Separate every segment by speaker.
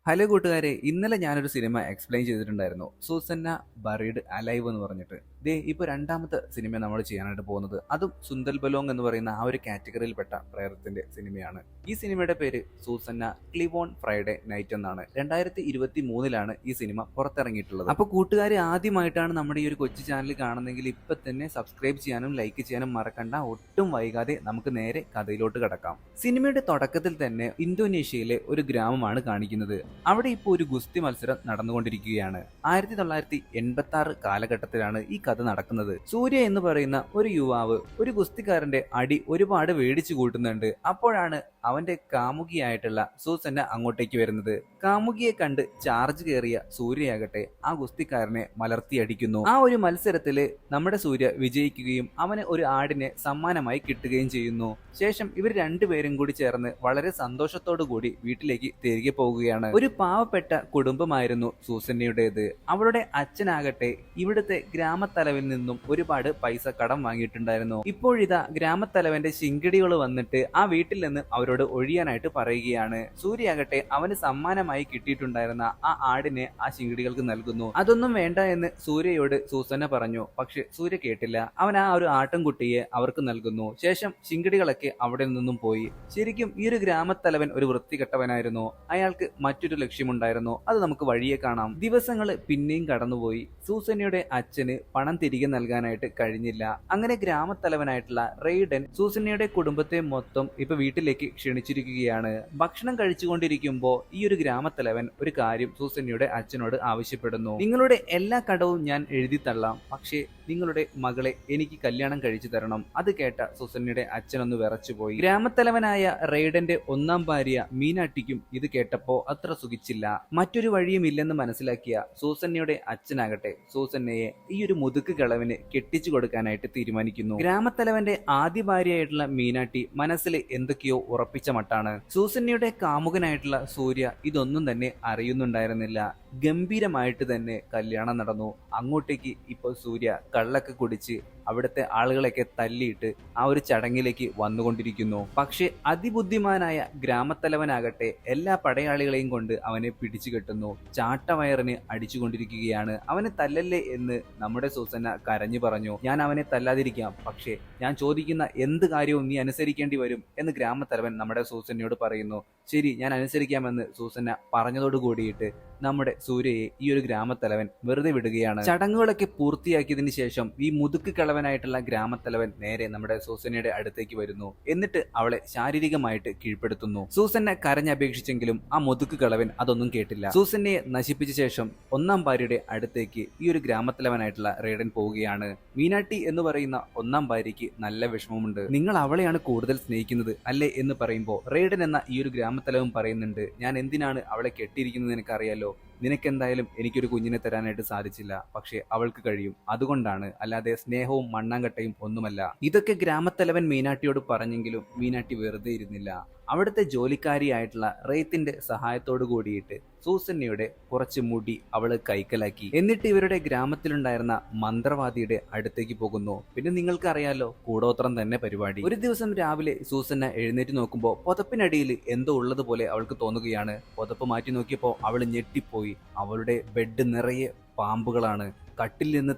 Speaker 1: Hello കൂട്ടുകാരെ, ഇന്നലെ ഞാനൊരു സിനിമ എക്സ്പ്ലെയിൻ ചെയ്തിട്ടുണ്ടായിരുന്നു. സൂസന്ന ബറീഡ് അലൈവ് എന്ന് പറഞ്ഞിട്ട്. ദേ ഇപ്പൊ രണ്ടാമത്തെ സിനിമ നമ്മൾ ചെയ്യാനായിട്ട് പോകുന്നത്. അതും സുന്ദൽ ബലോങ് എന്ന് പറയുന്ന ആ ഒരു കാറ്റഗറിയിൽപ്പെട്ട പ്രേതത്തിന്റെ സിനിമയാണ്. ഈ സിനിമയുടെ പേര് സൂസന്ന ക്ലിവോൺ ഫ്രൈഡേ നൈറ്റ് എന്നാണ്. 2023 ഈ സിനിമ പുറത്തിറങ്ങിയിട്ടുള്ളത്. അപ്പൊ കൂട്ടുകാർ ആദ്യമായിട്ടാണ് നമ്മുടെ ഈ ഒരു കൊച്ചു ചാനൽ കാണുന്നതെങ്കിൽ ഇപ്പൊ തന്നെ സബ്സ്ക്രൈബ് ചെയ്യാനും ലൈക്ക് ചെയ്യാനും മറക്കണ്ട. ഒട്ടും വൈകാതെ നമുക്ക് നേരെ കഥയിലോട്ട് കടക്കാം. സിനിമയുടെ തുടക്കത്തിൽ തന്നെ ഇന്തോനേഷ്യയിലെ ഒരു ഗ്രാമമാണ് കാണിക്കുന്നത്. അവിടെ ഇപ്പോൾ ഒരു ഗുസ്തി മത്സരം നടന്നുകൊണ്ടിരിക്കുകയാണ്. 1986 കാലഘട്ടത്തിലാണ് ഈ കഥ നടക്കുന്നത്. സൂര്യ എന്ന് പറയുന്ന ഒരു യുവാവ് ഒരു ഗുസ്തിക്കാരന്റെ അടി ഒരുപാട് വേടിച്ചു കൂട്ടുന്നുണ്ട്. അപ്പോഴാണ് അവന്റെ കാമുകിയായിട്ടുള്ള സൂസന്ന അങ്ങോട്ടേക്ക് വരുന്നത്. കാമുകിയെ കണ്ട് ചാർജ് കയറിയ സൂര്യയാകട്ടെ ആ ഗുസ്തിക്കാരനെ മലർത്തിയടിക്കുന്നു. ആ ഒരു മത്സരത്തില് നമ്മുടെ സൂര്യ വിജയിക്കുകയും അവന് ഒരു ആടിനെ സമ്മാനമായി കിട്ടുകയും ചെയ്യുന്നു. ശേഷം ഇവർ രണ്ടുപേരും കൂടി ചേർന്ന് വളരെ സന്തോഷത്തോടു കൂടി വീട്ടിലേക്ക് തിരികെ പോവുകയാണ്. ഒരു പാവപ്പെട്ട കുടുംബമായിരുന്നു സൂസന്നയുടേത്. അവളുടെ അച്ഛനാകട്ടെ ഇവിടുത്തെ ഗ്രാമത്തലവിൽ നിന്നും ഒരുപാട് പൈസ കടം വാങ്ങിയിട്ടുണ്ടായിരുന്നു. ഇപ്പോഴിതാ ഗ്രാമത്തലവന്റെ ശിങ്കിടികൾ വന്നിട്ട് ആ വീട്ടിൽ നിന്ന് അവരോട് ഒഴിയാനായിട്ട് പറയുകയാണ്. സൂര്യയാകട്ടെ അവന് സമ്മാനമായി കിട്ടിയിട്ടുണ്ടായിരുന്ന ആ ആടിനെ ആ ശിങ്കിടികൾക്ക് നൽകുന്നു. അതൊന്നും വേണ്ട എന്ന് സൂര്യയോട് സൂസന്ന പറഞ്ഞു. പക്ഷെ സൂര്യ കേട്ടില്ല. അവൻ ആ ഒരു ആട്ടിൻകുട്ടിയെ അവർക്ക് നൽകുന്നു. ശേഷം ശിങ്കിടികളൊക്കെ അവിടെ നിന്നും പോയി. ശരിക്കും ഈ ഒരു ഗ്രാമത്തലവൻ ഒരു വൃത്തികെട്ടവനായിരുന്നു. അയാൾക്ക് മറ്റൊരു ലക്ഷ്യമുണ്ടായിരുന്നു. അത് നമുക്ക് വഴിയെ കാണാം. ദിവസങ്ങൾ പിന്നെയും കടന്നുപോയി. സൂസന്നയുടെ അച്ഛന് പണം തിരികെ നൽകാനായിട്ട് കഴിഞ്ഞില്ല. അങ്ങനെ ഗ്രാമത്തലവനായിട്ടുള്ള റെയ്ഡൻ സൂസന്നയുടെ കുടുംബത്തെ മൊത്തം ഇപ്പൊ വീട്ടിലേക്ക് ക്ഷണിച്ചിരിക്കുകയാണ്. ഭക്ഷണം കഴിച്ചുകൊണ്ടിരിക്കുമ്പോ ഈ ഒരു ഗ്രാമത്തലവൻ ഒരു കാര്യം സൂസന്നയുടെ അച്ഛനോട് ആവശ്യപ്പെടുന്നു. നിങ്ങളുടെ എല്ലാ കടവും ഞാൻ എഴുതി തള്ളാം, പക്ഷേ നിങ്ങളുടെ മകളെ എനിക്ക് കല്യാണം കഴിച്ചു തരണം. അത് കേട്ട സൂസന്നയുടെ അച്ഛനൊന്ന് വിറച്ചുപോയി. ഗ്രാമത്തലവനായ റെയ്ഡന്റെ ഒന്നാം ഭാര്യ മീനാട്ടിക്കും ഇത് കേട്ടപ്പോ അത്ര സുഖിച്ചില്ല. മറ്റൊരു വഴിയും ഇല്ലെന്ന് മനസ്സിലാക്കിയ സൂസന്നയുടെ അച്ഛനാകട്ടെ സൂസന്നയെ ഈ ഒരു മുതുക്ക് കിളവിന് കെട്ടിച്ചു കൊടുക്കാനായിട്ട് തീരുമാനിക്കുന്നു. ഗ്രാമത്തലവന്റെ ആദ്യ ഭാര്യയായിട്ടുള്ള മീനാട്ടി മനസ്സിൽ എന്തൊക്കെയോ ഉറപ്പിച്ച മട്ടാണ്. സൂസന്നയുടെ കാമുകനായിട്ടുള്ള സൂര്യ ഇതൊന്നും തന്നെ അറിയുന്നുണ്ടായിരുന്നില്ല. ഗംഭീരമായിട്ട് തന്നെ കല്യാണം നടന്നു. അങ്ങോട്ടേക്ക് ഇപ്പോൾ സൂര്യ കള്ളൊക്കെ കുടിച്ച് അവിടുത്തെ ആളുകളെയൊക്കെ തല്ലിയിട്ട് ആ ഒരു ചടങ്ങിലേക്ക് വന്നുകൊണ്ടിരിക്കുന്നു. പക്ഷെ അതിബുദ്ധിമാനായ ഗ്രാമത്തലവനാകട്ടെ എല്ലാ പടയാളികളെയും കൊണ്ട് അവനെ പിടിച്ചു കെട്ടുന്നു. ചാട്ടവയറിന് അടിച്ചുകൊണ്ടിരിക്കുകയാണ്. അവനെ തല്ലല്ലേ എന്ന് നമ്മുടെ സൂസന്ന കരഞ്ഞു പറഞ്ഞു. ഞാൻ അവനെ തല്ലാതിരിക്കാം, പക്ഷേ ഞാൻ ചോദിക്കുന്ന എന്ത് കാര്യവും നീ അനുസരിക്കേണ്ടി വരും എന്ന് ഗ്രാമത്തലവൻ നമ്മുടെ സൂസന്നയോട് പറയുന്നു. ശരി, ഞാൻ അനുസരിക്കാമെന്ന് സൂസന്ന പറഞ്ഞതോട് കൂടിയിട്ട് നമ്മുടെ സൂര്യയെ ഈ ഒരു ഗ്രാമത്തലവൻ വെറുതെ വിടുകയാണ്. ചടങ്ങുകളൊക്കെ പൂർത്തിയാക്കിയതിനു ശേഷം ഈ മുതുക്ക് കിളവനായിട്ടുള്ള ഗ്രാമത്തലവൻ നേരെ നമ്മുടെ സൂസന്നയുടെ അടുത്തേക്ക് വരുന്നു. എന്നിട്ട് അവളെ ശാരീരികമായിട്ട് കീഴ്പ്പെടുത്തുന്നു. സൂസന്ന കരഞ്ഞപേക്ഷിച്ചെങ്കിലും ആ മുതുക്ക് കിളവൻ അതൊന്നും കേട്ടില്ല. സൂസന്നയെ നശിപ്പിച്ച ശേഷം ഒന്നാം ഭാര്യയുടെ അടുത്തേക്ക് ഈ ഒരു ഗ്രാമത്തലവനായിട്ടുള്ള റെയ്ഡൻ പോവുകയാണ്. മീനാട്ടി എന്ന് പറയുന്ന ഒന്നാം ഭാര്യയ്ക്ക് നല്ല വിഷമമുണ്ട്. നിങ്ങൾ അവളെയാണ് കൂടുതൽ സ്നേഹിക്കുന്നത് അല്ലേ എന്ന് പറയുമ്പോൾ റെയ്ഡൻ എന്ന ഈ ഒരു ഗ്രാമത്തലവൻ പറയുന്നുണ്ട്, ഞാൻ എന്തിനാണ് അവളെ കെട്ടിയിരിക്കുന്നത് നിനക്കറിയാലോ. നിനക്കെന്തായാലും എനിക്കൊരു കുഞ്ഞിനെ തരാനായിട്ട് സാധിച്ചില്ല, പക്ഷെ അവൾക്ക് കഴിയും. അതുകൊണ്ടാണ്, അല്ലാതെ സ്നേഹവും മണ്ണാങ്കട്ടയും ഒന്നുമല്ല. ഇതൊക്കെ ഗ്രാമത്തലവൻ മീനാട്ടിയോട് പറഞ്ഞെങ്കിലും മീനാട്ടി വെറുതെ ഇരുന്നില്ല. അവിടുത്തെ ജോലിക്കാരിയായിട്ടുള്ള റെയ്ത്തിന്റെ സഹായത്തോടു കൂടിയിട്ട് സൂസന്നയുടെ കുറച്ച് മുടി അവള് കൈക്കലാക്കി. എന്നിട്ട് ഇവരുടെ ഗ്രാമത്തിലുണ്ടായിരുന്ന മന്ത്രവാദിയുടെ അടുത്തേക്ക് പോകുന്നു. പിന്നെ നിങ്ങൾക്ക് അറിയാലോ, കൂടോത്രം തന്നെ പരിപാടി. ഒരു ദിവസം രാവിലെ സൂസന്ന എഴുന്നേറ്റ് നോക്കുമ്പോൾ പുതപ്പിനടിയിൽ എന്തോ ഉള്ളതുപോലെ അവൾക്ക് തോന്നുകയാണ്. പുതപ്പ് മാറ്റി നോക്കിയപ്പോൾ അവള് ഞെട്ടിപ്പോയി. അവളുടെ ബെഡ് നിറയെ പാമ്പുകളാണ്. കട്ടിൽ നിന്ന്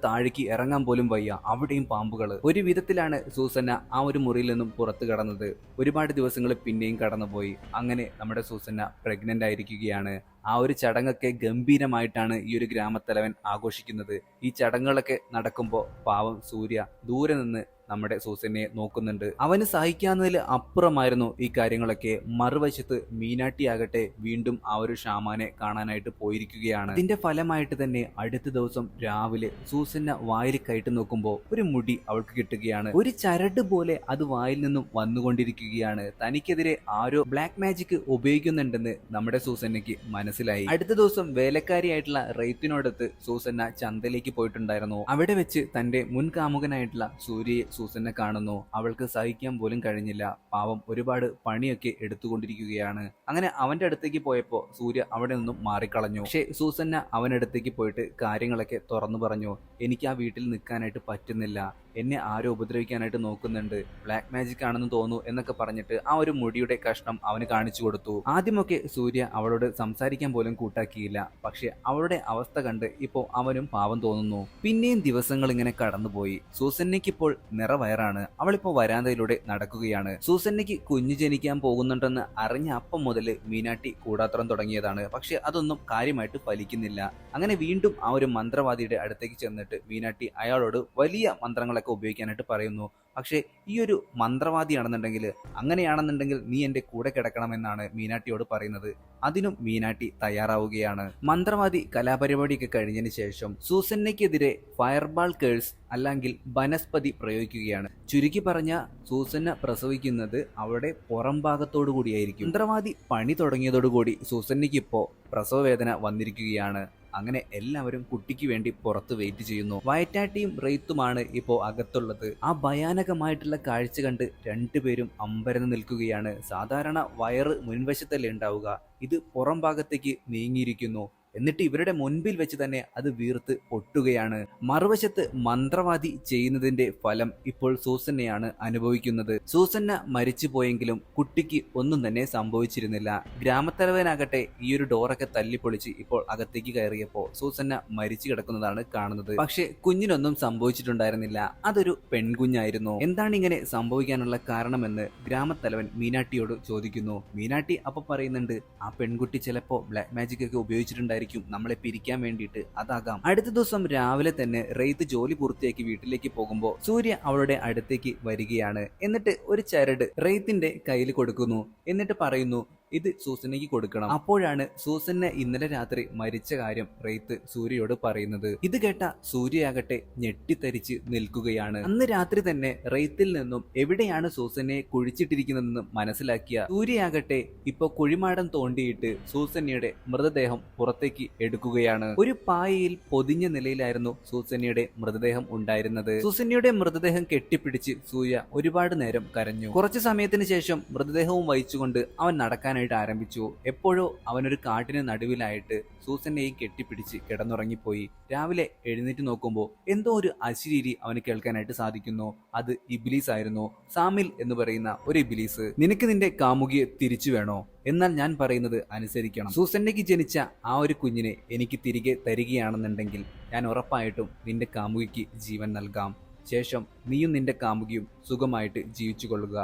Speaker 1: താഴേക്ക് ഇറങ്ങാൻ പോലും വയ്യ, അവിടെയും പാമ്പുകൾ. ഒരു വിധത്തിലാണ് സൂസന്ന ആ ഒരു മുറിയിൽ നിന്നും പുറത്തു കടന്നത്. ഒരുപാട് ദിവസങ്ങൾ പിന്നെയും കടന്നുപോയി. അങ്ങനെ നമ്മുടെ സൂസന്ന പ്രഗ്നന്റ് ആയിരിക്കുകയാണ്. ആ ഒരു ചടങ്ങൊക്കെ ഗംഭീരമായിട്ടാണ് ഈ ഒരു ഗ്രാമത്തലവൻ ആഘോഷിക്കുന്നത്. ഈ ചടങ്ങുകളൊക്കെ നടക്കുമ്പോൾ പാവം സൂര്യ ദൂരെ നിന്ന് നമ്മുടെ സൂസന്നയെ നോക്കുന്നുണ്ട്. അവന് സഹിക്കാവുന്നതിൽ അപ്പുറമായിരുന്നു ഈ കാര്യങ്ങളൊക്കെ. മറുവശത്ത് മീനാട്ടിയാകട്ടെ വീണ്ടും ആ ഒരു ഷാമാനെ കാണാനായിട്ട് പോയിരിക്കുകയാണ്. ഇതിന്റെ ഫലമായിട്ട് തന്നെ അടുത്ത ദിവസം രാവിലെ സൂസന്ന വായിൽ കയറ്റി നോക്കുമ്പോൾ ഒരു മുടി അവൾക്ക് കിട്ടുകയാണ്. ഒരു ചരട് പോലെ അത് വായിൽ നിന്നും വന്നുകൊണ്ടിരിക്കുകയാണ്. തനിക്കെതിരെ ആരോ ബ്ലാക്ക് മാജിക് ഉപയോഗിക്കുന്നുണ്ടെന്ന് നമ്മുടെ സൂസന്നയ്ക്ക് മനസ്സിലായി. അടുത്ത ദിവസം വേലക്കാരിയായിട്ടുള്ള റെയ്ത്തിനോടൊത്ത് സൂസന്ന ചന്തയിലേക്ക് പോയിട്ടുണ്ടായിരുന്നു. അവിടെ വെച്ച് തന്റെ മുൻ കാമുകനായിട്ടുള്ള സൂര്യയെ സൂസന്ന കാണുന്നു. അവൾക്ക് സഹിക്കാൻ പോലും കഴിഞ്ഞില്ല. പാവം ഒരുപാട് പണിയൊക്കെ എടുത്തുകൊണ്ടിരിക്കുകയാണ്. അങ്ങനെ അവന്റെ അടുത്തേക്ക് പോയപ്പോ സൂര്യ അവിടെ നിന്നും മാറിക്കളഞ്ഞു. പക്ഷെ സൂസന്ന അവനടുത്തേക്ക് പോയിട്ട് കാര്യങ്ങളൊക്കെ തുറന്നു പറഞ്ഞു. എനിക്ക് ആ വീട്ടിൽ നിൽക്കാനായിട്ട് പറ്റുന്നില്ല. എന്നെ ആരോ ഉപദ്രവിക്കാനായിട്ട് നോക്കുന്നുണ്ട്, ബ്ലാക്ക് മാജിക് ആണെന്ന് തോന്നുന്നു എന്നൊക്കെ പറഞ്ഞിട്ട് ആ ഒരു മുടിയുടെ കഷ്ണം അവന് കാണിച്ചു കൊടുത്തു. ആദ്യമൊക്കെ സൂര്യ അവളോട് സംസാരിക്കാൻ പോലും കൂട്ടാക്കിയില്ല. പക്ഷെ അവളുടെ അവസ്ഥ കണ്ട് ഇപ്പോൾ അവനും പാവം തോന്നുന്നു. പിന്നെയും ദിവസങ്ങൾ ഇങ്ങനെ കടന്നുപോയി. സൂസന്നയ്ക്ക് ഇപ്പോൾ നിറവയറാണ്. അവളിപ്പോ വരാന്തയിലൂടെ നടക്കുകയാണ്. സൂസന്നയ്ക്ക് കുഞ്ഞു ജനിക്കാൻ പോകുന്നുണ്ടെന്ന് അറിഞ്ഞ അപ്പം മുതൽ മീനാട്ടി കൂടാത്രം തുടങ്ങിയതാണ്. പക്ഷെ അതൊന്നും കാര്യമായിട്ട് ഫലിക്കുന്നില്ല. അങ്ങനെ വീണ്ടും ആ ഒരു മന്ത്രവാദിയുടെ അടുത്തേക്ക് ചെന്നിട്ട് മീനാട്ടി അയാളോട് വലിയ മന്ത്രങ്ങളൊക്കെ ഉപയോഗിക്കാനായിട്ട് പറയുന്നു. പക്ഷേ ഈ ഒരു മന്ത്രവാദിയാണെന്നുണ്ടെങ്കിൽ, അങ്ങനെയാണെന്നുണ്ടെങ്കിൽ നീ എന്റെ കൂടെ കിടക്കണമെന്നാണ് മീനാട്ടിയോട് പറയുന്നത്. അതിനും മീനാട്ടി തയ്യാറാവുകയാണ്. മന്ത്രവാദി കലാപരിപാടിയൊക്കെ കഴിഞ്ഞതിന് ശേഷം സൂസന്നയ്ക്കെതിരെ ഫയർബാൾ കേഴ്സ് അല്ലെങ്കിൽ വനസ്പതി പ്രയോഗിക്കുകയാണ്. ചുരുക്കി പറഞ്ഞ സൂസന്ന പ്രസവിക്കുന്നത് അവളുടെ പുറം ഭാഗത്തോടു കൂടിയായിരിക്കും. മന്ത്രവാദി പണി തുടങ്ങിയതോടുകൂടി സൂസന്നയ്ക്ക് ഇപ്പോ പ്രസവ വേദന വന്നിരിക്കുകയാണ്. അങ്ങനെ എല്ലാവരും കുട്ടിക്ക് വേണ്ടി പുറത്ത് വെയിറ്റ് ചെയ്യുന്നു. വയറ്റാട്ടിയും റെയ്ത്തുമാണ് ഇപ്പോ അകത്തുള്ളത്. ആ ഭയാനകമായിട്ടുള്ള കാഴ്ച കണ്ട് രണ്ടുപേരും അമ്പരന്ന് നിൽക്കുകയാണ്. സാധാരണ വയറ് മുൻവശത്തല്ലേ ഉണ്ടാവുക, ഇത് പുറം ഭാഗത്തേക്ക് നീങ്ങിയിരിക്കുന്നു. എന്നിട്ട് ഇവരുടെ മുൻപിൽ വെച്ച് തന്നെ അത് വീർത്ത് പൊട്ടുകയാണ്. മറുവശത്ത് മന്ത്രവാദി ചെയ്യുന്നതിന്റെ ഫലം ഇപ്പോൾ സൂസന്നയാണ് അനുഭവിക്കുന്നത്. സൂസന്ന മരിച്ചു പോയെങ്കിലും കുട്ടിക്ക് ഒന്നും തന്നെ സംഭവിച്ചിരുന്നില്ല. ഗ്രാമത്തലവനാകട്ടെ ഈ ഒരു ഡോറൊക്കെ തല്ലിപ്പൊളിച്ച് ഇപ്പോൾ അകത്തേക്ക് കയറിയപ്പോൾ സൂസന്ന മരിച്ചു കിടക്കുന്നതാണ് കാണുന്നത്. പക്ഷെ കുഞ്ഞിനൊന്നും സംഭവിച്ചിട്ടുണ്ടായിരുന്നില്ല. അതൊരു പെൺകുഞ്ഞായിരുന്നു. എന്താണ് ഇങ്ങനെ സംഭവിക്കാനുള്ള കാരണമെന്ന് ഗ്രാമത്തലവൻ മീനാട്ടിയോട് ചോദിക്കുന്നു. മീനാട്ടി അപ്പൊ പറയുന്നുണ്ട്, ആ പെൺകുട്ടി ചിലപ്പോ ബ്ലാക്ക് മാജിക് ഒക്കെ ഉപയോഗിച്ചിട്ടുണ്ടായിരിക്കും നമ്മളെ പിരിക്കാൻ വേണ്ടിയിട്ട്, അതാകാം. അടുത്ത ദിവസം രാവിലെ തന്നെ റെയ്ത്ത് ജോലി പൂർത്തിയാക്കി വീട്ടിലേക്ക് പോകുമ്പോൾ സൂര്യ അവളുടെ അടുത്തേക്ക് വരികയാണ്. എന്നിട്ട് ഒരു ചരട് റെയ്ത്തിന്റെ കയ്യിൽ കൊടുക്കുന്നു. എന്നിട്ട് പറയുന്നു, ഇത് സൂസന്നയ്ക്ക് കൊടുക്കണം. അപ്പോഴാണ് സൂസന്ന ഇന്നലെ രാത്രി മരിച്ച കാര്യം റെയ്ത്ത് സൂര്യയോട് പറയുന്നത്. ഇത് കേട്ട സൂര്യയാകട്ടെ ഞെട്ടിത്തരിച്ച് നിൽക്കുകയാണ്. അന്ന് രാത്രി തന്നെ റെയ്ത്തിൽ നിന്നും എവിടെയാണ് സൂസന്നയെ കുഴിച്ചിട്ടിരിക്കുന്നതെന്ന് മനസ്സിലാക്കിയ സൂര്യയാകട്ടെ ഇപ്പൊ കുഴിമാടം തോണ്ടിയിട്ട് സൂസന്നയുടെ മൃതദേഹം പുറത്തേക്ക് എടുക്കുകയാണ്. ഒരു പായയിൽ പൊതിഞ്ഞ നിലയിലായിരുന്നു സൂസന്നയുടെ മൃതദേഹം ഉണ്ടായിരുന്നത്. സൂസന്നയുടെ മൃതദേഹം കെട്ടിപ്പിടിച്ച് സൂര്യ ഒരുപാട് നേരം കരഞ്ഞു. കുറച്ചു സമയത്തിന് ശേഷം മൃതദേഹവും വഹിച്ചുകൊണ്ട് അവൻ നടക്കാൻ ആരംഭിച്ചു. എപ്പോഴോ അവനൊരു കാട്ടിന് നടുവിലായിട്ട് സൂസന്നയെയും കെട്ടിപ്പിടിച്ച് കിടന്നുറങ്ങിപ്പോയി. രാവിലെ എഴുന്നേറ്റ് നോക്കുമ്പോൾ എന്തോ ഒരു അശരീരി അവന് കേൾക്കാനായിട്ട് സാധിക്കുന്നു. അത് ഇബ്ലീസ് ആയിരുന്നു. സാമിൽ എന്ന് പറയുന്ന ഒരു ഇബ്ലീസ്. നിനക്ക് നിന്റെ കാമുകിയെ തിരിച്ചു വേണോ? എന്നാൽ ഞാൻ പറയുന്നത് അനുസരിക്കണം. സൂസന്നയ്ക്ക് ജനിച്ച ആ ഒരു കുഞ്ഞിനെ എനിക്ക് തിരികെ തരികയാണെന്നുണ്ടെങ്കിൽ ഞാൻ ഉറപ്പായിട്ടും നിന്റെ കാമുകിക്ക് ജീവൻ നൽകാം. ശേഷം നീയും നിന്റെ കാമുകിയും സുഖമായിട്ട് ജീവിച്ചു കൊള്ളുക.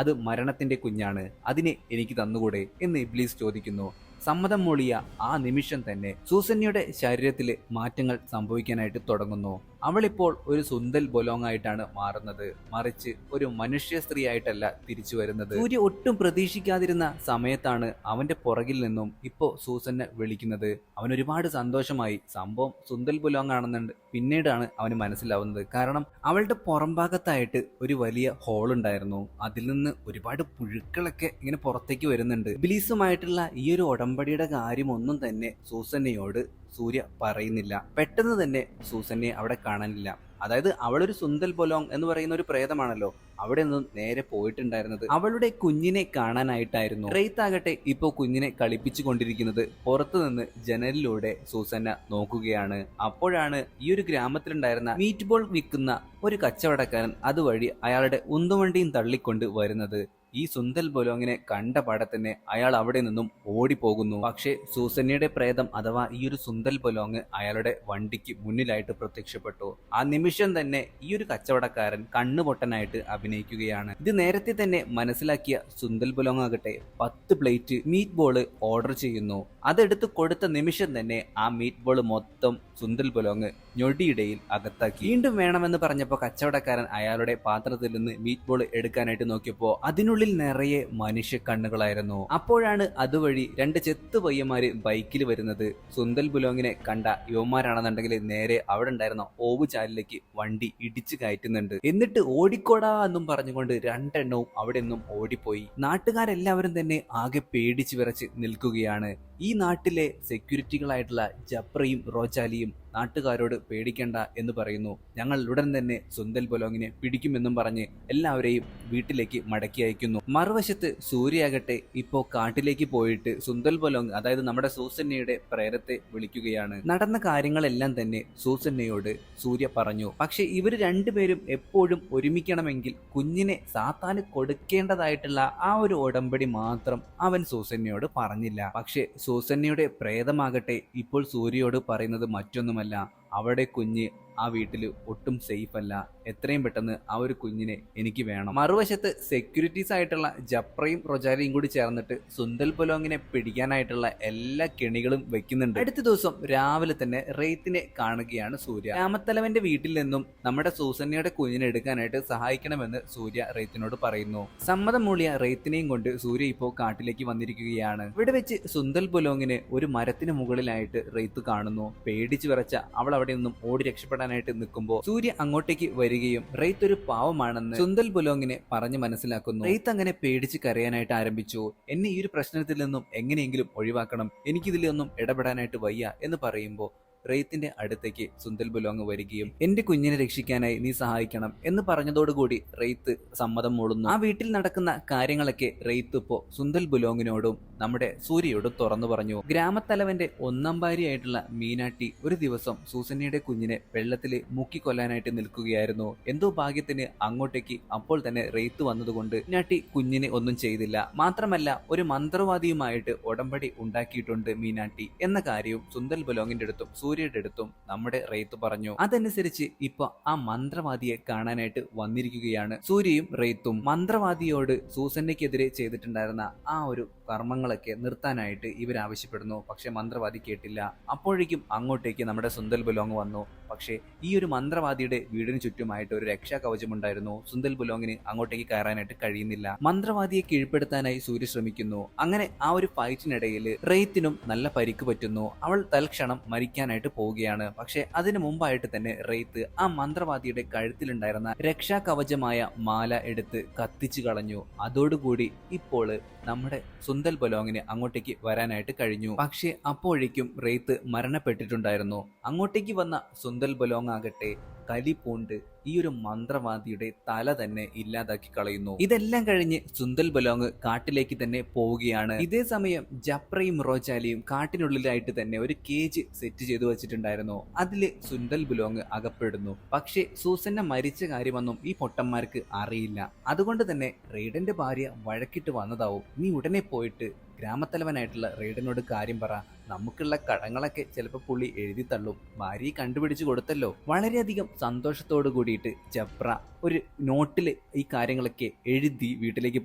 Speaker 1: അത് മരണത്തിന്റെ കുഞ്ഞാണ്, അതിനെ എനിക്ക് തന്നുകൂടെ എന്ന് ഇബ്ലീസ് ചോദിക്കുന്നു. സമ്മതം മൂളിയ ആ നിമിഷം തന്നെ സൂസന്നയുടെ ശരീരത്തില് മാറ്റങ്ങൾ സംഭവിക്കാനായിട്ട് തുടങ്ങുന്നു. അവളിപ്പോൾ ഒരു സുന്ദൽ ബൊലോങ് ആയിട്ടാണ് മാറുന്നത്, മറിച്ച് ഒരു മനുഷ്യ സ്ത്രീ ആയിട്ടല്ല തിരിച്ചു വരുന്നത്. സൂര്യ ഒട്ടും പ്രതീക്ഷിക്കാതിരുന്ന സമയത്താണ് അവന്റെ പുറകിൽ നിന്നും ഇപ്പോ സൂസന്ന വിളിക്കുന്നത്. അവൻ ഒരുപാട് സന്തോഷമായി. സംഭവം സുന്ദൽ ബൊലോങ് ആണെന്നുണ്ട് പിന്നീടാണ് അവന് മനസ്സിലാവുന്നത്. കാരണം അവളുടെ പുറം ഭാഗത്തായിട്ട് ഒരു വലിയ ഹോൾ ഉണ്ടായിരുന്നു. അതിൽ നിന്ന് ഒരുപാട് പുഴുക്കളൊക്കെ ഇങ്ങനെ പുറത്തേക്ക് വരുന്നുണ്ട്. ഇബ്ലീസുമായിട്ടുള്ള ഈ ഒരു ഉടമ്പടിയുടെ കാര്യമൊന്നും തന്നെ സൂസന്നയോട് സൂര്യ പറയുന്നില്ല. പെട്ടെന്ന് തന്നെ സൂസന്നയെ അവിടെ കാണാനില്ല. അതായത് അവളൊരു സുന്ദൽ ബൊലോങ് എന്ന് പറയുന്ന ഒരു പ്രേതമാണല്ലോ, അവിടെ നിന്നും നേരെ പോയിട്ടുണ്ടായിരുന്നത് അവളുടെ കുഞ്ഞിനെ കാണാനായിട്ടായിരുന്നു. റെയ്ത്താകട്ടെ ഇപ്പോ കുഞ്ഞിനെ കളിപ്പിച്ചു കൊണ്ടിരിക്കുന്നത് പുറത്തു നിന്ന് ജനലിലൂടെ സൂസന്ന നോക്കുകയാണ്. അപ്പോഴാണ് ഈ ഒരു ഗ്രാമത്തിലുണ്ടായിരുന്ന മീറ്റ് ബോൾ വിൽക്കുന്ന ഒരു കച്ചവടക്കാരൻ അതുവഴി അയാളുടെ ഉന്തുവണ്ടിയും തള്ളിക്കൊണ്ട് വരുന്നത്. ഈ സുന്ദൽ ബൊലോങ്ങിനെ കണ്ട പാടെ തന്നെ അയാൾ അവിടെ നിന്നും ഓടിപ്പോകുന്നു. പക്ഷേ സൂസന്നയുടെ പ്രേതം അഥവാ ഈ ഒരു സുന്ദൽ ബൊലോങ് അയാളുടെ വണ്ടിക്ക് മുന്നിലായിട്ട് പ്രത്യക്ഷപ്പെട്ടു. ആ നിമിഷം തന്നെ ഈ ഒരു കച്ചവടക്കാരൻ കണ്ണുപൊട്ടനായിട്ട് അഭിനയിക്കുകയാണ്. ഇത് നേരത്തെ തന്നെ മനസ്സിലാക്കിയ സുന്ദൽ ബൊലോങ് ആകട്ടെ 10 പ്ലേറ്റ് മീറ്റ് ബോള് ഓർഡർ ചെയ്യുന്നു. അതെടുത്ത് കൊടുത്ത നിമിഷം തന്നെ ആ മീറ്റ് ബോള് മൊത്തം സുന്ദൽ ബൊലോങ് ഞൊടിയിടയിൽ അകത്താക്കി. വീണ്ടും വേണമെന്ന് പറഞ്ഞപ്പോൾ കച്ചവടക്കാരൻ അയാളുടെ പാത്രത്തിൽ നിന്ന് മീറ്റ് ബോൾ എടുക്കാനായിട്ട് നോക്കിയപ്പോൾ അതിനുള്ളിൽ നിറയെ മനുഷ്യ കണ്ണുകളായിരുന്നു. അപ്പോഴാണ് അതുവഴി 2 ചെത്ത് പയ്യന്മാര് ബൈക്കിൽ വരുന്നത്. സുന്ദൽ ബൊലോങ്ങിനെ കണ്ട യുവന്മാരാണെന്നുണ്ടെങ്കിൽ നേരെ അവിടെ ഉണ്ടായിരുന്ന ഓവ് ചാലിലേക്ക് വണ്ടി ഇടിച്ചു കയറ്റുന്നുണ്ട്. എന്നിട്ട് ഓടിക്കോടാ എന്നും പറഞ്ഞുകൊണ്ട് 2 എണ്ണവും അവിടെ നിന്നും ഓടിപ്പോയി. നാട്ടുകാരെല്ലാവരും തന്നെ ആകെ പേടിച്ചു വിറച്ച് നിൽക്കുകയാണ്. ഈ നാട്ടിലെ സെക്യൂരിറ്റികളായിട്ടുള്ള ജപ്രയും റോജാലിയും നാട്ടുകാരോട് പേടിക്കണ്ട എന്ന് പറയുന്നു. ഞങ്ങൾ ഉടൻ തന്നെ സുന്ദൽ ബൊലോങ്ങിനെ പിടിക്കുമെന്നും പറഞ്ഞ് എല്ലാവരെയും വീട്ടിലേക്ക് മടക്കി അയക്കുന്നു. മറുവശത്ത് സൂര്യയാകട്ടെ ഇപ്പോ കാട്ടിലേക്ക് പോയിട്ട് സുന്ദൽ ബൊലോങ്, അതായത് നമ്മുടെ സൂസന്നയുടെ പ്രേരത്തെ വിളിക്കുകയാണ്. നടന്ന കാര്യങ്ങളെല്ലാം തന്നെ സൂസന്നയോട് സൂര്യ പറഞ്ഞു. പക്ഷെ ഇവർ രണ്ടുപേരും എപ്പോഴും ഒരുമിക്കണമെങ്കിൽ കുഞ്ഞിനെ സാത്താന് കൊടുക്കേണ്ടതായിട്ടുള്ള ആ ഒരു ഉടമ്പടി മാത്രം അവൻ സൂസന്നയോട് പറഞ്ഞില്ല. പക്ഷെ സൂസന്നയുടെ പ്രേതമാകട്ടെ ഇപ്പോൾ സൂര്യയോട് പറയുന്നത് മറ്റൊന്നുമല്ല, അവിടെ കുഞ്ഞ് ആ വീട്ടിൽ ഒട്ടും സേഫ് അല്ല, എത്രയും പെട്ടെന്ന് ആ ഒരു കുഞ്ഞിനെ എനിക്ക് വേണം. മറുവശത്ത് സെക്യൂരിറ്റീസ് ആയിട്ടുള്ള ജപ്രയും റൊജാലിയും കൂടി ചേർന്നിട്ട് സുന്ദൽ ബൊലോങ്ങിനെ പിടിക്കാനായിട്ടുള്ള എല്ലാ കെണികളും വെക്കുന്നുണ്ട്. അടുത്ത ദിവസം രാവിലെ തന്നെ റെയ്ത്തിനെ കാണുകയാണ് സൂര്യ. രാമത്തലവന്റെ വീട്ടിൽ നിന്നും നമ്മുടെ സൂസന്നയുടെ കുഞ്ഞിനെ എടുക്കാനായിട്ട് സഹായിക്കണമെന്ന് സൂര്യ റെയ്ത്തിനോട് പറയുന്നു. സമ്മതം മൂളിയ റെയ്ത്തിനെയും കൊണ്ട് സൂര്യ ഇപ്പോൾ കാട്ടിലേക്ക് വന്നിരിക്കുകയാണ്. ഇവിടെ വെച്ച് സുന്ദൽ ബൊലോങ്ങിനെ ഒരു മരത്തിന് മുകളിലായിട്ട് റെയ്ത്ത് കാണുന്നു. പേടിച്ചു വിറച്ച അവൾ അവിടെ നിന്നും ഓടി രക്ഷപ്പെടാനായിട്ട് നിൽക്കുമ്പോൾ സൂര്യ അങ്ങോട്ടേക്ക് വരികയും റെയ്ത്ത് ഒരു പാവമാണെന്ന് സുന്ദൽ ബൊലോങ്ങിനെ പറഞ്ഞു മനസ്സിലാക്കുന്നു. റെയ്ത്ത് അങ്ങനെ പേടിച്ച് കരയാനായിട്ട് ആരംഭിച്ചു. എന്നെ ഈ ഒരു പ്രശ്നത്തിൽ നിന്നും എങ്ങനെയെങ്കിലും ഒഴിവാക്കണം, എനിക്കിതിലൊന്നും ഇടപെടാനായിട്ട് വയ്യ എന്ന് പറയുമ്പോൾ റെയ്ത്തിന്റെ അടുത്തേക്ക് സുന്ദൽ ബൊലോങ് വരികയും എന്റെ കുഞ്ഞിനെ രക്ഷിക്കാനായി നീ സഹായിക്കണം എന്ന് പറഞ്ഞതോടുകൂടി റെയ്ത്ത് സമ്മതം മൂളുന്നു. ആ വീട്ടിൽ നടക്കുന്ന കാര്യങ്ങളൊക്കെ റെയ്ത്ത് ഇപ്പോ സുന്ദൽ ബൊലോങ്ങിനോടും നമ്മുടെ സൂര്യയോടും തുറന്നു പറഞ്ഞു. ഗ്രാമത്തലവന്റെ ഒന്നാം ഭാര്യയായിട്ടുള്ള മീനാട്ടി ഒരു ദിവസം സൂസന്നയുടെ കുഞ്ഞിനെ വെള്ളത്തിൽ മുക്കിക്കൊല്ലാനായിട്ട് നിൽക്കുകയായിരുന്നു. എന്തോ ഭാഗ്യത്തിന് അങ്ങോട്ടേക്ക് അപ്പോൾ തന്നെ റെയ്ത്ത് വന്നതുകൊണ്ട് മീനാട്ടി കുഞ്ഞിനെ ഒന്നും ചെയ്തില്ല. മാത്രമല്ല ഒരു മന്ത്രവാദിയുമായിട്ട് ഉടമ്പടി ഉണ്ടാക്കിയിട്ടുണ്ട് മീനാട്ടി എന്ന കാര്യവും സുന്ദൽ ബൊലോങ്ങിന്റെ അടുത്തും സൂര്യയുടെ അടുത്തും നമ്മുടെ റെയ്ത്ത് പറഞ്ഞു. അതനുസരിച്ച് ഇപ്പൊ ആ മന്ത്രവാദിയെ കാണാനായിട്ട് വന്നിരിക്കുകയാണ് സൂര്യയും റെയ്ത്തും. മന്ത്രവാദിയോട് സൂസന്നയ്ക്കെതിരെ ചെയ്തിട്ടുണ്ടായിരുന്ന ആ ഒരു കർമ്മങ്ങളൊക്കെ നിർത്താനായിട്ട് ഇവരാവശ്യപ്പെടുന്നു. പക്ഷെ മന്ത്രവാദി കേട്ടില്ല. അപ്പോഴേക്കും അങ്ങോട്ടേക്ക് നമ്മുടെ സുന്ദൽ ബൊലോങ് വന്നു. പക്ഷേ ഈ ഒരു മന്ത്രവാദിയുടെ വീടിന് ചുറ്റുമായിട്ട് ഒരു രക്ഷാ കവചമുണ്ടായിരുന്നു. സുന്ദൽ ബൊലോങ്ങിന് അങ്ങോട്ടേക്ക് കയറാനായിട്ട് കഴിയുന്നില്ല. മന്ത്രവാദിയെ കീഴ്പ്പെടുത്താനായി സൂര്യ ശ്രമിക്കുന്നു. അങ്ങനെ ആ ഒരു ഫൈറ്റിനിടയിൽ റെയ്ത്തിനും നല്ല പരിക്ക് പറ്റുന്നു. അവൾ തൽക്ഷണം മരിക്കാനായിട്ട് പോവുകയാണ്. പക്ഷെ അതിനു മുമ്പായിട്ട് തന്നെ റെയ്ത്ത് ആ മന്ത്രവാദിയുടെ കഴുത്തിലുണ്ടായിരുന്ന രക്ഷാ കവചമായ മാല എടുത്ത് കത്തിച്ചു കളഞ്ഞു. അതോടുകൂടി ഇപ്പോൾ നമ്മുടെ സുന്ദൽ ബൊലോങ്ങിന് അങ്ങോട്ടേക്ക് വരാനായിട്ട് കഴിഞ്ഞു. പക്ഷെ അപ്പോഴേക്കും റെയ്ത്ത് മരണപ്പെട്ടിട്ടുണ്ടായിരുന്നു. അങ്ങോട്ടേക്ക് വന്ന സുന്ദൽ ബൊലോങ് ആകട്ടെ കലി പൂണ്ട് ഈ ഒരു മന്ത്രവാദിയുടെ തല തന്നെ ഇല്ലാതാക്കി കളയുന്നു. ഇതെല്ലാം കഴിഞ്ഞ് സുന്ദൽ ബൊലോങ് കാട്ടിലേക്ക് തന്നെ പോവുകയാണ്. ഇതേ സമയം ജപ്രയും റോജാലിയും കാട്ടിനുള്ളിലായിട്ട് തന്നെ ഒരു കേജ് സെറ്റ് ചെയ്തു വെച്ചിട്ടുണ്ടായിരുന്നു. അതില് സുന്ദൽ ബൊലോങ് അകപ്പെടുന്നു. പക്ഷേ സൂസന്ന മരിച്ച കാര്യമൊന്നും ഈ പൊട്ടന്മാർക്ക് അറിയില്ല. അതുകൊണ്ട് തന്നെ റെയ്ഡന്റെ ഭാര്യ വഴക്കിട്ട് വന്നതാവും. നീ ഉടനെ പോയിട്ട് ഗ്രാമത്തലവനായിട്ടുള്ള റെയ്ഡനോട് കാര്യം പറ, നമുക്കുള്ള കടങ്ങളൊക്കെ ചിലപ്പോൾ പുള്ളി എഴുതി തള്ളും, ഭാര്യയെ കണ്ടുപിടിച്ചു കൊടുത്തല്ലോ. വളരെയധികം സന്തോഷത്തോടു കൂടിയിട്ട് ജപ്ര ഒരു നോട്ടില് ഈ കാര്യങ്ങളൊക്കെ എഴുതി വീട്ടിലേക്ക്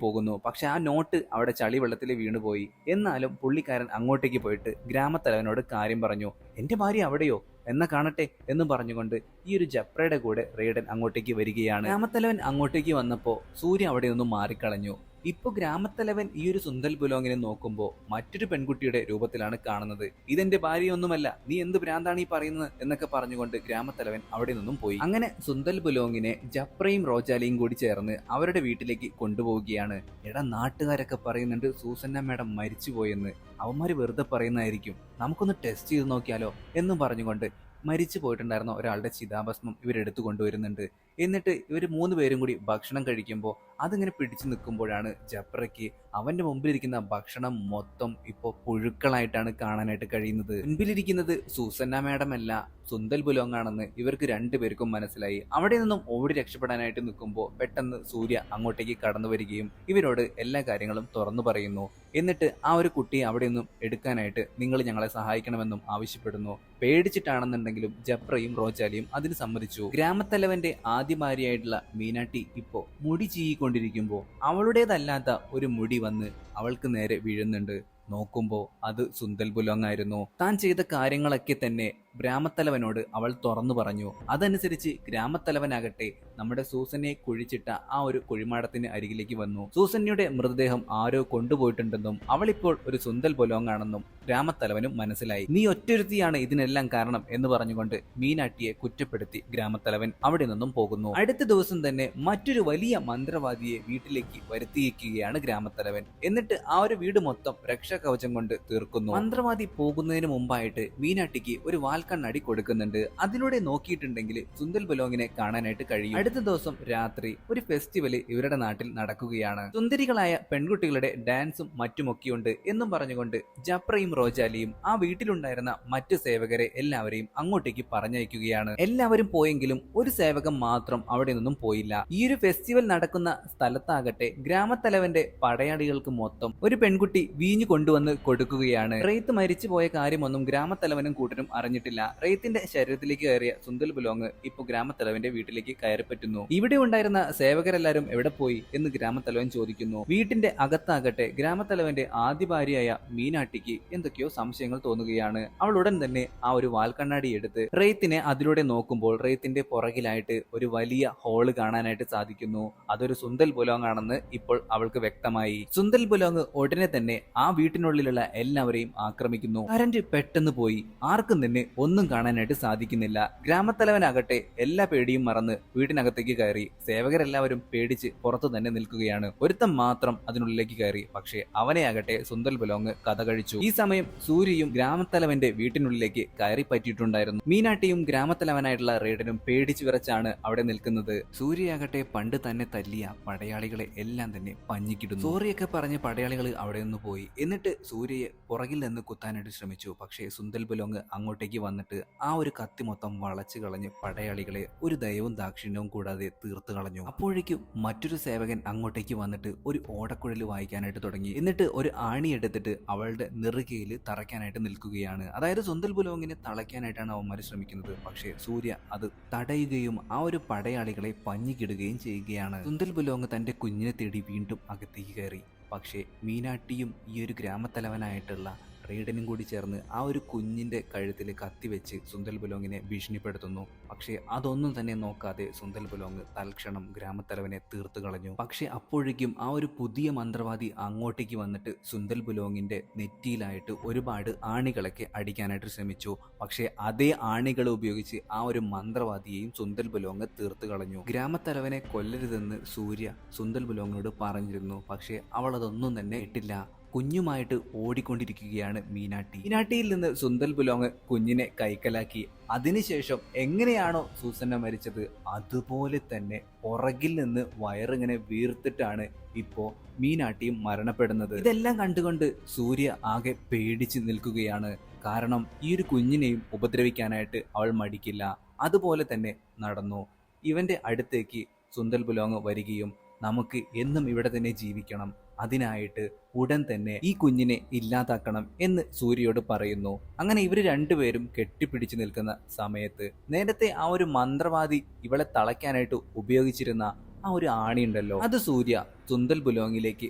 Speaker 1: പോകുന്നു. പക്ഷെ ആ നോട്ട് അവിടെ ചളി വെള്ളത്തിൽ വീണുപോയി. എന്നാലും പുള്ളിക്കാരൻ അങ്ങോട്ടേക്ക് പോയിട്ട് ഗ്രാമത്തലവനോട് കാര്യം പറഞ്ഞു. എന്റെ ഭാര്യ അവിടെയോ, എന്നാ കാണട്ടെ എന്ന് പറഞ്ഞുകൊണ്ട് ഈ ഒരു ജപ്രയുടെ കൂടെ റെയ്ഡൻ അങ്ങോട്ടേക്ക് വരികയാണ്. ഗ്രാമത്തലവൻ അങ്ങോട്ടേക്ക് വന്നപ്പോ സൂര്യ അവിടെ നിന്നും മാറിക്കളഞ്ഞു. ഇപ്പൊ ഗ്രാമത്തലവൻ ഈ ഒരു സുന്ദൽ ബൊലോങ്ങിനെ നോക്കുമ്പോൾ മറ്റൊരു പെൺകുട്ടിയുടെ രൂപത്തിലാണ് കാണുന്നത്. ഇതെന്റെ ഭാര്യയൊന്നുമല്ല, നീ എന്ത് ഭ്രാന്താണ് ഈ പറയുന്നത് എന്നൊക്കെ പറഞ്ഞുകൊണ്ട് ഗ്രാമത്തലവൻ അവിടെ നിന്നും പോയി. അങ്ങനെ സുന്ദൽ ബൊലോങ്ങിനെ ജപ്രയും റോജാലിയും കൂടി ചേർന്ന് അവരുടെ വീട്ടിലേക്ക് കൊണ്ടുപോവുകയാണ്. എടാ, നാട്ടുകാരൊക്കെ പറയുന്നുണ്ട് സൂസന്ന മാഡം മരിച്ചുപോയെന്ന്. അവന്മാര് വെറുതെ പറയുന്നതായിരിക്കും, നമുക്കൊന്ന് ടെസ്റ്റ് ചെയ്ത് നോക്കിയാലോ എന്നും പറഞ്ഞുകൊണ്ട് മരിച്ചു പോയിട്ടുണ്ടായിരുന്ന ഒരാളുടെ ചിതാഭസ്മം ഇവരെടുത്തു കൊണ്ടുവരുന്നുണ്ട്. എന്നിട്ട് ഇവർ 3 പേരും കൂടി ഭക്ഷണം കഴിക്കുമ്പോൾ അതിങ്ങനെ പിടിച്ചു നിൽക്കുമ്പോഴാണ് ജപ്രയ്ക്ക് അവന്റെ മുമ്പിലിരിക്കുന്ന ഭക്ഷണം മൊത്തം ഇപ്പോൾ പുഴുക്കളായിട്ടാണ് കാണാനായിട്ട് കഴിയുന്നത്. മുൻപിലിരിക്കുന്നത് സൂസന്ന മാഡം അല്ല, സുന്ദൽ ബൊലോങ് ആണെന്ന് ഇവർക്ക് 2 പേർക്കും മനസ്സിലായി. അവിടെ നിന്നും ഓടി രക്ഷപ്പെടാനായിട്ട് നിൽക്കുമ്പോൾ പെട്ടെന്ന് സൂര്യ അങ്ങോട്ടേക്ക് കടന്നു വരികയും ഇവരോട് എല്ലാ കാര്യങ്ങളും തുറന്നു പറയുന്നു. എന്നിട്ട് ആ ഒരു കുട്ടിയെ അവിടെ നിന്നും എടുക്കാനായിട്ട് നിങ്ങൾ ഞങ്ങളെ സഹായിക്കണമെന്നും ആവശ്യപ്പെടുന്നു. പേടിച്ചിട്ടാണെന്നുണ്ടെങ്കിലും ജപ്രയും റോജാലിയും അതിന് സമ്മതിച്ചു. ഗ്രാമത്തലവന്റെ ആദ്യ ഭാര്യയായിട്ടുള്ള മീനാട്ടി ഇപ്പോ മുടി ചീയിക്കൊണ്ടിരിക്കുമ്പോൾ അവളുടേതല്ലാത്ത ഒരു മുടി വന്ന് അവൾക്ക് നേരെ വീഴുന്നുണ്ട്. നോക്കുമ്പോൾ അത് സുന്ദൽ ബൊലോങ് ആയിരുന്നു. താൻ ചെയ്ത കാര്യങ്ങളൊക്കെ തന്നെ ഗ്രാമത്തലവനോട് അവൾ തുറന്നു പറഞ്ഞു. അതനുസരിച്ച് ഗ്രാമത്തലവനാകട്ടെ നമ്മുടെ സൂസന്നയെ കുഴിച്ചിട്ട ആ ഒരു കുഴിമാടത്തിന് അരികിലേക്ക് വന്നു. സൂസന്നയുടെ മൃതദേഹം ആരോ കൊണ്ടുപോയിട്ടുണ്ടെന്നും അവളിപ്പോൾ ഒരു സുന്ദൽ ബൊലോങ് ആണെന്നും ഗ്രാമത്തലവനും മനസ്സിലായി. നീ ഒറ്റൊരുത്തിയാണ് ഇതിനെല്ലാം കാരണം എന്ന് പറഞ്ഞുകൊണ്ട് മീനാട്ടിയെ കുറ്റപ്പെടുത്തി ഗ്രാമത്തലവൻ അവിടെ നിന്നും പോകുന്നു. അടുത്ത ദിവസം തന്നെ മറ്റൊരു വലിയ മന്ത്രവാദിയെ വീട്ടിലേക്ക് വരുത്തിയിരിക്കുകയാണ് ഗ്രാമത്തലവൻ. എന്നിട്ട് ആ ഒരു വീട് മൊത്തം രക്ഷാകവചം കൊണ്ട് തീർക്കുന്നു. മന്ത്രവാദി പോകുന്നതിന് മുമ്പായിട്ട് മീനാട്ടിക്ക് ഒരു വാൽ വാൽക്കണ്ണാടി കൊടുക്കുന്നുണ്ട്. അതിലൂടെ നോക്കിയിട്ടുണ്ടെങ്കിൽ സുന്ദൽ ബലോങ്ങിനെ കാണാനായിട്ട് കഴിയും. അടുത്ത ദിവസം രാത്രി ഒരു ഫെസ്റ്റിവല് ഇവരുടെ നാട്ടിൽ നടക്കുകയാണ്. സുന്ദരികളായ പെൺകുട്ടികളുടെ ഡാൻസും മറ്റുമൊക്കെയുണ്ട് എന്നും പറഞ്ഞുകൊണ്ട് ജപ്രയും റോജാലിയും ആ വീട്ടിലുണ്ടായിരുന്ന മറ്റു സേവകരെ എല്ലാവരെയും അങ്ങോട്ടേക്ക് പറഞ്ഞയക്കുകയാണ്. എല്ലാവരും പോയെങ്കിലും ഒരു സേവകൻ മാത്രം അവിടെ നിന്നും പോയില്ല. ഈ ഒരു ഫെസ്റ്റിവൽ നടക്കുന്ന സ്ഥലത്താകട്ടെ ഗ്രാമത്തലവന്റെ പടയാളികൾക്ക് മൊത്തം ഒരു പെൺകുട്ടി വീഞ്ഞു കൊണ്ടുവന്ന് കൊടുക്കുകയാണ്. റെയ്ത്ത് മരിച്ചുപോയ കാര്യമൊന്നും ഗ്രാമത്തലവനും കൂട്ടരും അറിഞ്ഞിട്ടില്ല. റെയ്ത്തിന്റെ ശരീരത്തിലേക്ക് കയറിയ സുന്ദൽ ബലോങ് ഇപ്പൊ ഗ്രാമത്തലവന്റെ വീട്ടിലേക്ക് കയറിപ്പറ്റുന്നു. ഇവിടെ ഉണ്ടായിരുന്ന സേവകരെല്ലാരും എവിടെ പോയി എന്ന് ഗ്രാമത്തലവൻ ചോദിക്കുന്നു. വീട്ടിന്റെ അകത്താകട്ടെ ഗ്രാമത്തലവന്റെ ആദ്യ ഭാര്യയായ മീനാട്ടിക്ക് എന്തൊക്കെയോ സംശയങ്ങൾ തോന്നുകയാണ്. അവൾ ഉടൻ തന്നെ ആ ഒരു വാൽക്കണ്ണാടി എടുത്ത് റെയ്ത്തിനെ അതിലൂടെ നോക്കുമ്പോൾ റെയ്ത്തിന്റെ പുറകിലായിട്ട് ഒരു വലിയ ഹോള് കാണാനായിട്ട് സാധിക്കുന്നു. അതൊരു സുന്ദൽ ബലോങ് ആണെന്ന് ഇപ്പോൾ അവൾക്ക് വ്യക്തമായി. സുന്ദൽ ബലോങ് ഉടനെ തന്നെ ആ വീട്ടിനുള്ളിലുള്ള എല്ലാവരെയും ആക്രമിക്കുന്നു. കരന്റ് പെട്ടെന്ന് പോയി. ആർക്കും തന്നെ ഒന്നും കാണാനായിട്ട് സാധിക്കുന്നില്ല. ഗ്രാമത്തലവനാകട്ടെ എല്ലാ പേടിയും മറന്ന് വീട്ടിനകത്തേക്ക് കയറി. സേവകരെല്ലാവരും പേടിച്ച് പുറത്തു തന്നെ നിൽക്കുകയാണ്. ഒരുത്തം മാത്രം അതിനുള്ളിലേക്ക് കയറി. പക്ഷേ അവനെ ആകട്ടെ സുന്ദൽ ബലോങ് കഥ കഴിച്ചു. ഈ സമയം സൂര്യയും ഗ്രാമത്തലവന്റെ വീട്ടിനുള്ളിലേക്ക് കയറി പറ്റിയിട്ടുണ്ടായിരുന്നു. മീനാട്ടിയും ഗ്രാമത്തലവനായിട്ടുള്ള റേഡനും പേടിച്ചു വിറച്ചാണ് അവിടെ നിൽക്കുന്നത്. സൂര്യയാകട്ടെ പണ്ട് തന്നെ തല്ലിയ പടയാളികളെ എല്ലാം തന്നെ പഞ്ഞിക്കിടുന്നു. സോറിയൊക്കെ പറഞ്ഞ് പടയാളികൾ അവിടെ നിന്ന് പോയി. എന്നിട്ട് സൂര്യയെ പുറകിൽ നിന്ന് കുത്താനായിട്ട് ശ്രമിച്ചു. പക്ഷേ സുന്ദൽ ബലോങ് അങ്ങോട്ടേക്ക് വന്നിട്ട് ആ ഒരു കത്തി മൊത്തം വളച്ചു കളഞ്ഞ് പടയാളികളെ ഒരു ദയവും ദാക്ഷിണ്യവും കൂടാതെ തീർത്തു കളഞ്ഞു. അപ്പോഴേക്കും മറ്റൊരു സേവകൻ അങ്ങോട്ടേക്ക് വന്നിട്ട് ഒരു ഓടക്കുഴൽ വായിക്കാനായിട്ട് തുടങ്ങി. എന്നിട്ട് ഒരു ആണി എടുത്തിട്ട് അവളുടെ നെറുകയിൽ തറയ്ക്കാനായിട്ട് നിൽക്കുകയാണ്. അതായത് സുന്ദൽ ബലോങ്ങിനെ തളയ്ക്കാനായിട്ടാണ് അവന്മാർ ശ്രമിക്കുന്നത്. പക്ഷേ സൂര്യ അത് തടയുകയും ആ ഒരു പടയാളികളെ പഞ്ഞിക്കിടുകയും ചെയ്യുകയാണ്. സുന്ദൽ ബലോങ് തന്റെ കുഞ്ഞിനെ തേടി വീണ്ടും അകത്തേക്ക് കയറി. പക്ഷേ മീനാട്ടിയും ഈ ഒരു ഗ്രാമത്തലവനായിട്ടുള്ള റെയ്ഡനും കൂടി ചേർന്ന് ആ ഒരു കുഞ്ഞിന്റെ കഴുത്തിൽ കത്തിവെച്ച് സുന്ദൽ ബലോങ്ങിനെ ഭീഷണിപ്പെടുത്തുന്നു. പക്ഷേ അതൊന്നും തന്നെ നോക്കാതെ സുന്ദൽ ബലോങ് തൽക്ഷണം ഗ്രാമത്തലവനെ തീർത്തു കളഞ്ഞു. പക്ഷേ അപ്പോഴേക്കും ആ ഒരു പുതിയ മന്ത്രവാദി അങ്ങോട്ടേക്ക് വന്നിട്ട് സുന്ദൽ ബലോങ്ങിന്റെ നെറ്റിയിലായിട്ട് ഒരുപാട് ആണികളൊക്കെ അടിക്കാനായിട്ട് ശ്രമിച്ചു. പക്ഷേ അതേ ആണികൾ ഉപയോഗിച്ച് ആ ഒരു മന്ത്രവാദിയെയും സുന്ദൽ ബലോങ് തീർത്തു കളഞ്ഞു. ഗ്രാമത്തലവനെ കൊല്ലരുതെന്ന് സൂര്യ സുന്ദൽ ബലോങ്ങിനോട് പറഞ്ഞിരുന്നു. പക്ഷേ അവൾ അതൊന്നും തന്നെ ഇട്ടില്ല. കുഞ്ഞുമായിട്ട് ഓടിക്കൊണ്ടിരിക്കുകയാണ് മീനാട്ടി. മീനാട്ടിയിൽ നിന്ന് സുന്ദൽ ബലോങ് കുഞ്ഞിനെ കൈക്കലാക്കി. അതിനുശേഷം എങ്ങനെയാണോ സൂസന്ന മരിച്ചത് അതുപോലെ തന്നെ പുറകിൽ നിന്ന് വയറിങ്ങനെ വീർത്തിട്ടാണ് ഇപ്പോ മീനാട്ടിയും മരണപ്പെടുന്നത്. ഇതെല്ലാം കണ്ടുകൊണ്ട് സൂര്യ ആകെ പേടിച്ച് നിൽക്കുകയാണ്. കാരണം ഈ ഒരു കുഞ്ഞിനെയും ഉപദ്രവിക്കാനായിട്ട് അവൾ മടിക്കില്ല. അതുപോലെ തന്നെ നടന്നു. ഇവന്റെ അടുത്തേക്ക് സുന്ദൽ ബലോങ് വരികയും നമുക്ക് എന്നും ഇവിടെ തന്നെ ജീവിക്കണം, അതിനായിട്ട് ഉടൻ തന്നെ ഈ കുഞ്ഞിനെ ഇല്ലാതാക്കണം എന്ന് സൂര്യയോട് പറയുന്നു. അങ്ങനെ ഇവർ രണ്ടുപേരും കെട്ടിപ്പിടിച്ചു നിൽക്കുന്ന സമയത്ത് നേരത്തെ ആ ഒരു മന്ത്രവാദി ഇവളെ തളയ്ക്കാനായിട്ട് ഉപയോഗിച്ചിരുന്ന ആ ഒരു ആണി ഉണ്ടല്ലോ, അത് സൂര്യ സുന്ദൽ ബലോങ്ങിലേക്ക്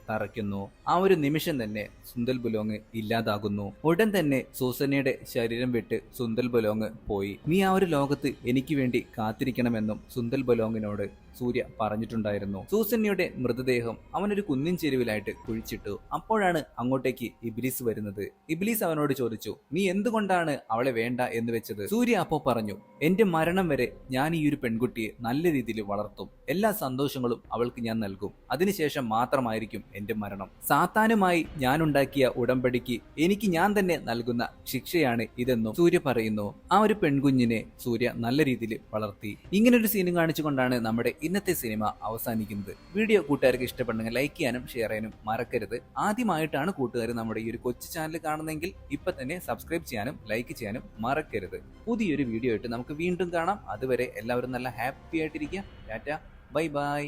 Speaker 1: തറയ്ക്കുന്നു. ആ ഒരു നിമിഷം തന്നെ സുന്ദൽ ബലോങ് ഇല്ലാതാകുന്നു. ഉടൻ തന്നെ സൂസന്നയുടെ ശരീരം വിട്ട് സുന്ദൽ ബലോങ് പോയി. നീ ആ ഒരു ലോകത്ത് എനിക്ക് വേണ്ടി കാത്തിരിക്കണമെന്നും സുന്ദൽ ബലോങ്ങിനോട് സൂര്യ പറഞ്ഞിട്ടുണ്ടായിരുന്നു. സൂസന്നയുടെ മൃതദേഹം അവനൊരു കുന്നിൻ ചെരുവിലായിട്ട് കുഴിച്ചിട്ടു. അപ്പോഴാണ് അങ്ങോട്ടേക്ക് ഇബ്ലീസ് വരുന്നത്. ഇബ്ലീസ് അവനോട് ചോദിച്ചു, നീ എന്തുകൊണ്ടാണ് അവളെ വേണ്ട എന്ന് വെച്ചത്? സൂര്യ അപ്പോ പറഞ്ഞു, എന്റെ മരണം വരെ ഞാൻ ഈ ഒരു പെൺകുട്ടിയെ നല്ല രീതിയിൽ വളർത്തും, എല്ലാ സന്തോഷങ്ങളും അവൾക്ക് ഞാൻ നൽകും, അതിനുശേഷം മാത്രമായിരിക്കും എന്റെ മരണം. സാത്താനുമായി ഞാൻ ഉണ്ടാക്കിയ ഉടമ്പടിക്ക് എനിക്ക് ഞാൻ തന്നെ നൽകുന്ന ശിക്ഷയാണ് ഇതെന്നും സൂര്യ പറയുന്നു. ആ ഒരു പെൺകുഞ്ഞിനെ സൂര്യ നല്ല രീതിയിൽ വളർത്തി. ഇങ്ങനൊരു സീനും കാണിച്ചുകൊണ്ടാണ് നമ്മുടെ ഇന്നത്തെ സിനിമ അവസാനിക്കുന്നത്. വീഡിയോ കൂട്ടുകാർക്ക് ഇഷ്ടപ്പെടുന്നെങ്കിൽ ലൈക്ക് ചെയ്യാനും ഷെയർ ചെയ്യാനും മറക്കരുത്. ആദ്യമായിട്ടാണ് കൂട്ടുകാർ നമ്മുടെ ഈ ഒരു കൊച്ചു ചാനൽ കാണുന്നെങ്കിൽ ഇപ്പൊ തന്നെ സബ്സ്ക്രൈബ് ചെയ്യാനും ലൈക്ക് ചെയ്യാനും മറക്കരുത്. പുതിയൊരു വീഡിയോ ആയിട്ട് നമുക്ക് വീണ്ടും കാണാം. അതുവരെ എല്ലാവരും നല്ല ഹാപ്പി ആയിട്ടിരിക്കുക. Tata, bye bye.